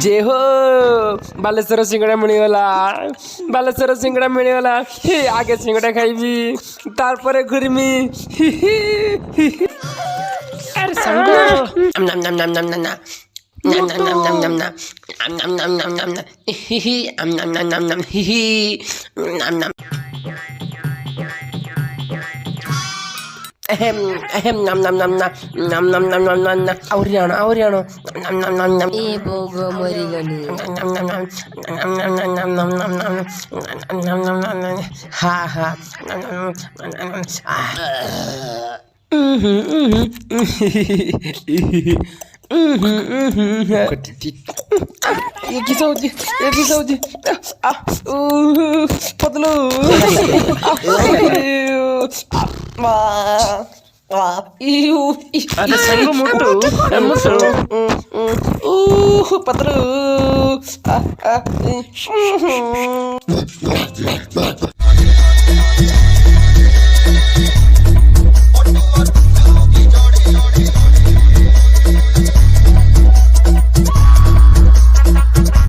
ଯେ ହୋ ବାଲେଶ୍ୱର ସିଙ୍ଗଡ଼ା ମିଳିଗଲା, ବାଲେଶ୍ୱର ସିଙ୍ଗଡ଼ା ମିଳିଗଲା। ଆଗେ ସିଙ୍ଗଡ଼ା ଖାଇବି, ତାପରେ ଘୁରିମି। ଆରେ ସାଙ୍ଗ ଆହୁରି ଆଣ ଆହୁରି ଆଣ। ଏ ଭୋଗ ମରିଗଲି। ହା ହା ये किस होती पतलू अरे संग मोटू पतलू